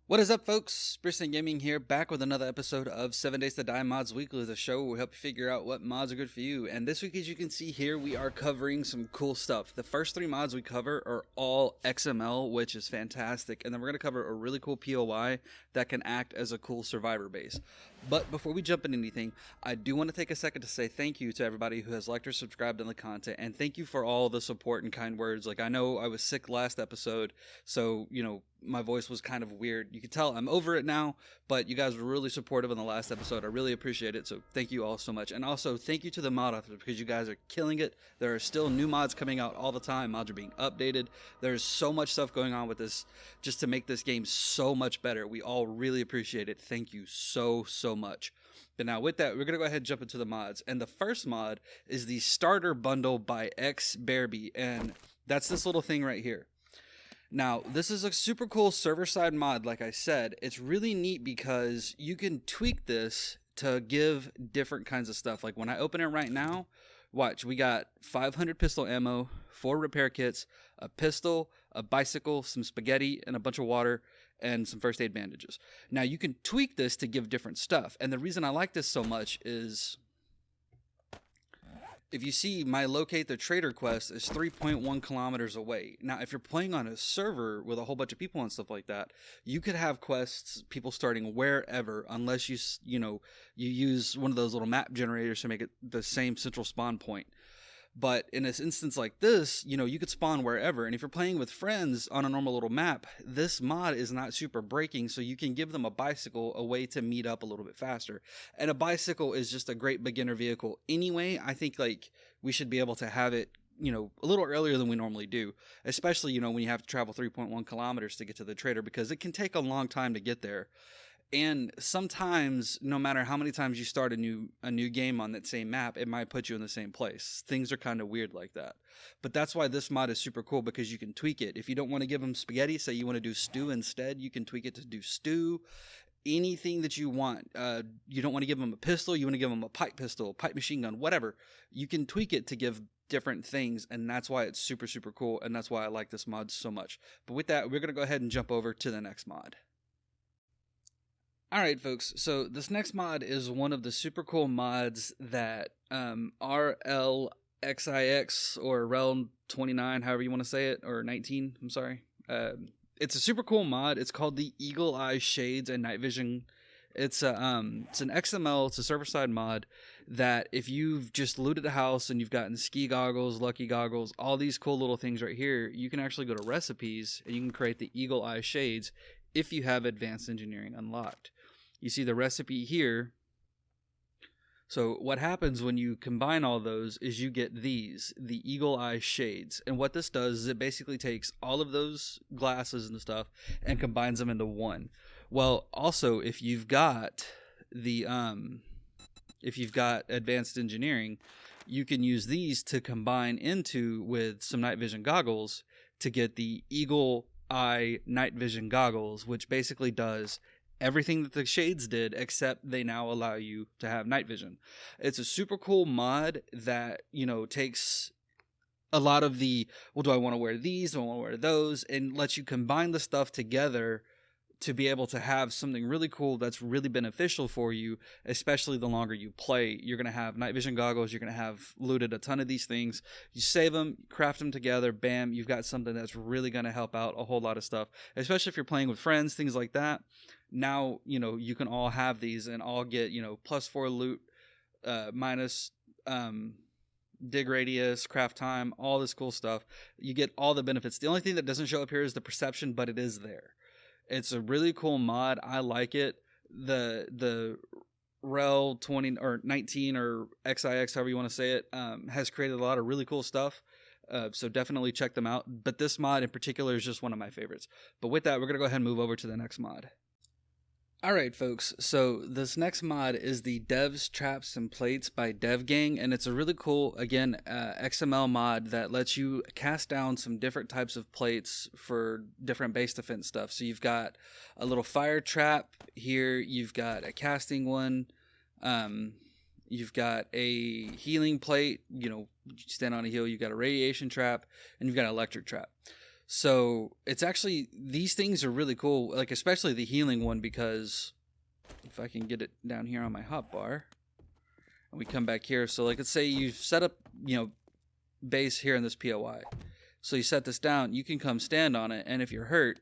What is up, folks? Briston Gaming here, back with another episode of 7 Days to Die Mods Weekly, the show where we help you figure out what mods are good for you. And this week, as you can see here, we are covering some cool stuff. The first three mods we cover are all XML, which is fantastic. And then we're going to cover a really cool POI that can act as a cool survivor base. But before we jump into anything, I do want to take a second to say thank you to everybody who has liked or subscribed on the content. And thank you for all the support and kind words. Like, I know I was sick last episode, so, my voice was kind of weird. You can tell I'm over it now, but you guys were really supportive in the last episode. I really appreciate it, so thank you all so much. And also, thank you to the mod authors, because you guys are killing it. There are still new mods coming out all the time. Mods are being updated. There's so much stuff going on with this just to make this game so much better. We all really appreciate it. Thank you so much. But now with that, we're going to go ahead and jump into the mods. And the first mod is the Starter Bundle by X Bearby, and that's this little thing right here. Now, this is a super cool server-side mod, like I said. It's really neat because you can tweak this to give different kinds of stuff. Like when I open it right now, watch, we got 500 pistol ammo, 4 repair kits, a pistol, a bicycle, some spaghetti, and a bunch of water, and some first aid bandages. Now, you can tweak this to give different stuff. And the reason I like this so much is, if you see, my locate the trader quest is 3.1 kilometers away. Now, if you're playing on a server with a whole bunch of people and stuff like that, you could have quests, people starting wherever, unless you use one of those little map generators to make it the same central spawn point. But in this instance like this, you could spawn wherever. And if you're playing with friends on a normal little map, this mod is not super breaking, so you can give them a bicycle, a way to meet up a little bit faster. And a bicycle is just a great beginner vehicle anyway. I think we should be able to have it, a little earlier than we normally do, especially, when you have to travel 3.1 kilometers to get to the trader, because it can take a long time to get there. And sometimes, no matter how many times you start a new game on that same map, it might put you in the same place. Things are kind of weird like that. But that's why this mod is super cool, because you can tweak it. If you don't want to give them spaghetti, say you want to do stew instead, you can tweak it to do stew. Anything that you want. You don't want to give them a pistol, you want to give them a pipe pistol, pipe machine gun, whatever. You can tweak it to give different things, and that's why it's super cool, and that's why I like this mod so much. But with that, we're going to go ahead and jump over to the next mod. Alright, folks, so this next mod is one of the super cool mods that RLXIX, or REL29, however you want to say it, or 19, I'm sorry. It's a super cool mod. It's called the EagleEyeSadesAndNightVision. It's an XML, it's a server-side mod that if you've just looted a house and you've gotten ski goggles, lucky goggles, all these cool little things right here, you can actually go to recipes and you can create the Eagle Eye Shades if you have advanced engineering unlocked. You see the recipe here. So what happens when you combine all those is you get these, the Eagle Eye Shades. And what this does is it basically takes all of those glasses and stuff and combines them into one. Well, also, if you've got advanced engineering, you can use these to combine into with some night vision goggles to get the Eagle Eye Night Vision goggles, which basically does everything that the shades did, except they now allow you to have night vision. It's a super cool mod that, takes a lot of the, well, do I want to wear these? Do I want to wear those? And lets you combine the stuff together to be able to have something really cool that's really beneficial for you, especially the longer you play. You're going to have night vision goggles. You're going to have looted a ton of these things. You save them, craft them together, bam, you've got something that's really going to help out a whole lot of stuff, especially if you're playing with friends, things like that. Now, you can all have these and all get, +4 loot, minus dig radius, craft time, all this cool stuff. You get all the benefits. The only thing that doesn't show up here is the perception, but it is there. It's a really cool mod. I like it. The Rel 20 or 19 or XIX, however you want to say it, has created a lot of really cool stuff. So definitely check them out. But this mod in particular is just one of my favorites. But with that, we're going to go ahead and move over to the next mod. Alright, folks, so this next mod is the Devs, Traps, and Plates by DevGang, and it's a really cool, again, XML mod that lets you cast down some different types of plates for different base defense stuff. So you've got a little fire trap here, you've got a casting one, you've got a healing plate, you stand on a hill, you've got a radiation trap, and you've got an electric trap. So it's actually, these things are really cool, like especially the healing one, because if I can get it down here on my hotbar, and we come back here. So like, let's say you set up, base here in this POI. So you set this down, you can come stand on it, and if you're hurt,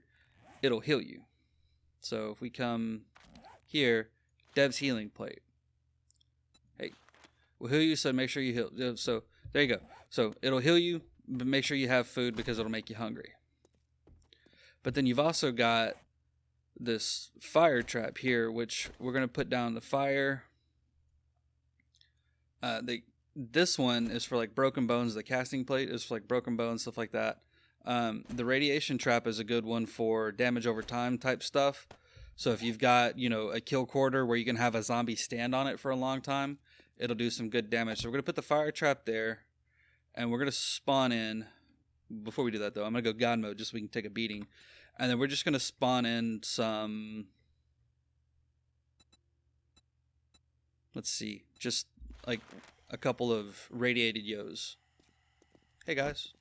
it'll heal you. So if we come here, Dev's healing plate. Hey, we'll heal you, so make sure you heal. So there you go. So it'll heal you, but make sure you have food because it'll make you hungry. But then you've also got this fire trap here, which we're going to put down the fire. This one is for like broken bones. The casting plate is for like broken bones, stuff like that. The radiation trap is a good one for damage over time type stuff. So if you've got, a kill quarter where you can have a zombie stand on it for a long time, it'll do some good damage. So we're going to put the fire trap there, and we're going to spawn in. Before we do that, though, I'm going to go God mode just so we can take a beating. And then we're just going to spawn in some... Let's see. Just like a couple of radiated yos. Hey, guys.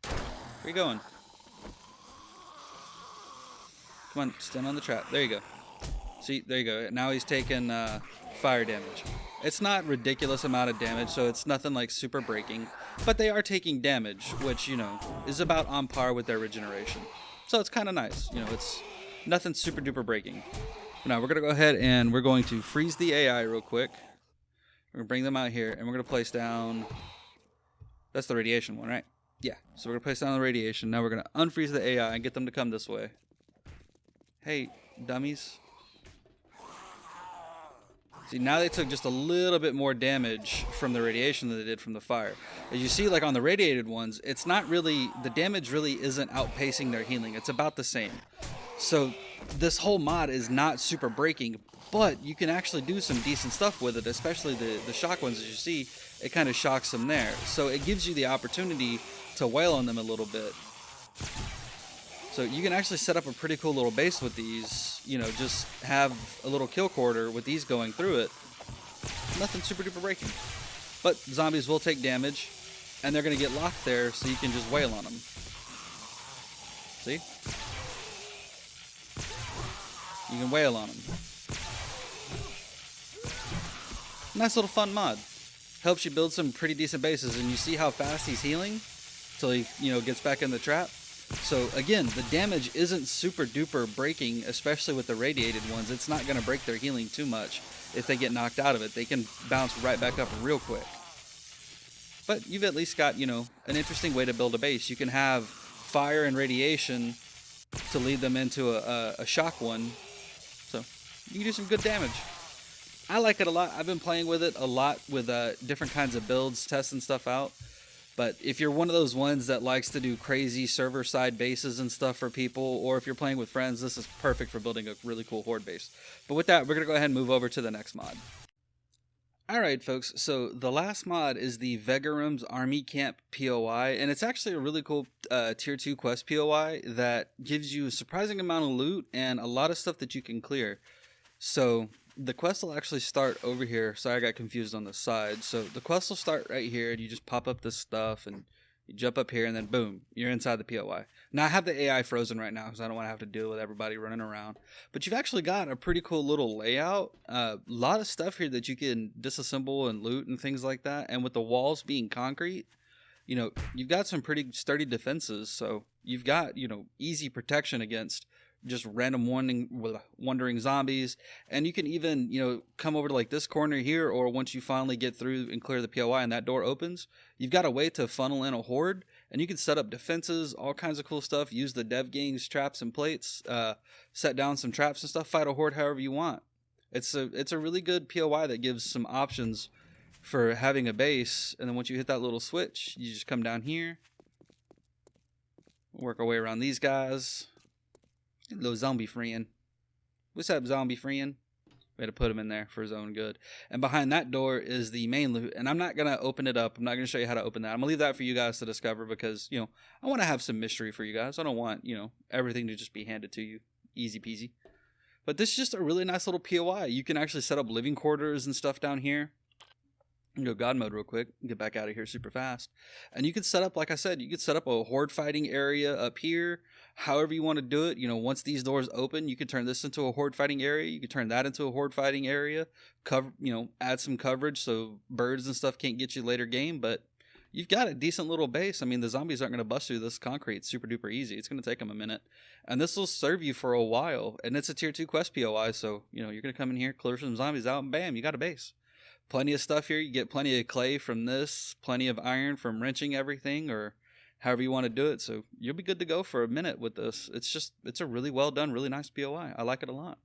Where you going? Come on, stand on the trap. There you go. See, there you go. Now he's taking fire damage. It's not ridiculous amount of damage, so it's nothing like super breaking. But they are taking damage, which, is about on par with their regeneration. So it's kind of nice. It's nothing super duper breaking. Now we're going to go ahead and we're going to freeze the AI real quick. We're going to bring them out here, and we're going to place down... That's the radiation one, right? Yeah. So we're going to place down the radiation. Now we're going to unfreeze the AI and get them to come this way. Hey, dummies. See, now they took just a little bit more damage from the radiation than they did from the fire. As you see, like on the radiated ones, it's not really, the damage really isn't outpacing their healing. It's about the same. So this whole mod is not super breaking, but you can actually do some decent stuff with it, especially the shock ones. As you see, it kind of shocks them there. So it gives you the opportunity to wail on them a little bit. So you can actually set up a pretty cool little base with these, just have a little kill quarter with these going through it. Nothing super duper breaking. But zombies will take damage, and they're going to get locked there, so you can just wail on them. See? You can wail on them. Nice little fun mod. Helps you build some pretty decent bases, and you see how fast he's healing until he, gets back in the trap. So again, the damage isn't super duper breaking, especially with the radiated ones. It's not going to break their healing too much if they get knocked out of it. They can bounce right back up real quick. But you've at least got, an interesting way to build a base. You can have fire and radiation to lead them into a shock one. So you can do some good damage. I like it a lot. I've been playing with it a lot with different kinds of builds, testing stuff out. But if you're one of those ones that likes to do crazy server-side bases and stuff for people, or if you're playing with friends, this is perfect for building a really cool horde base. But with that, we're going to go ahead and move over to the next mod. Alright folks, so the last mod is the Vegarum's Army Camp POI, and it's actually a really cool Tier 2 quest POI that gives you a surprising amount of loot and a lot of stuff that you can clear. So the quest will actually start over here. Sorry, I got confused on the side. So the quest will start right here, and you just pop up this stuff, and you jump up here, and then boom, you're inside the POI. Now, I have the AI frozen right now because I don't want to have to deal with everybody running around. But you've actually got a pretty cool little layout. A lot of stuff here that you can disassemble and loot and things like that. And with the walls being concrete, you've got some pretty sturdy defenses. So you've got, easy protection against just random wandering zombies. And you can even, come over to like this corner here, or once you finally get through and clear the POI and that door opens, you've got a way to funnel in a horde, and you can set up defenses, all kinds of cool stuff, use the dev gang's traps and plates, set down some traps and stuff, fight a horde however you want. It's a really good POI that gives some options for having a base. And then once you hit that little switch, you just come down here, work our way around these guys. Little zombie friend. What's up, zombie friend? We had to put him in there for his own good. And behind that door is the main loot. And I'm not going to open it up. I'm not going to show you how to open that. I'm going to leave that for you guys to discover because, I want to have some mystery for you guys. I don't want, everything to just be handed to you. Easy peasy. But this is just a really nice little POI. You can actually set up living quarters and stuff down here. Go God mode real quick, get back out of here super fast. And you can set up, like I said, you could set up a horde fighting area up here, however you want to do it. You know, once these doors open, you can turn this into a horde fighting area. You can turn that into a horde fighting area. Cover, you know, add some coverage so birds and stuff can't get you later game. But you've got a decent little base. I mean, the zombies aren't going to bust through this concrete super duper easy. It's going to take them a minute. And this will serve you for a while. And it's a tier 2 quest POI. So, you know, you're going to come in here, clear some zombies out, and bam, you got a base. Plenty of stuff here. You get plenty of clay from this, plenty of iron from wrenching everything, or however you want to do it. So you'll be good to go for a minute with this. It's a really well done, really nice POI. I like it a lot.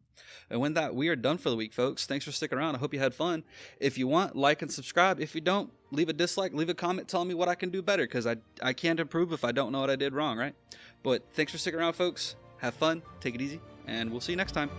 And with that, we are done for the week, folks. Thanks for sticking around. I hope you had fun. If you want, like and subscribe. If you don't, leave a dislike, leave a comment telling me what I can do better, because I can't improve if I don't know what I did wrong, right? But thanks for sticking around, folks. Have fun. Take it easy, and we'll see you next time.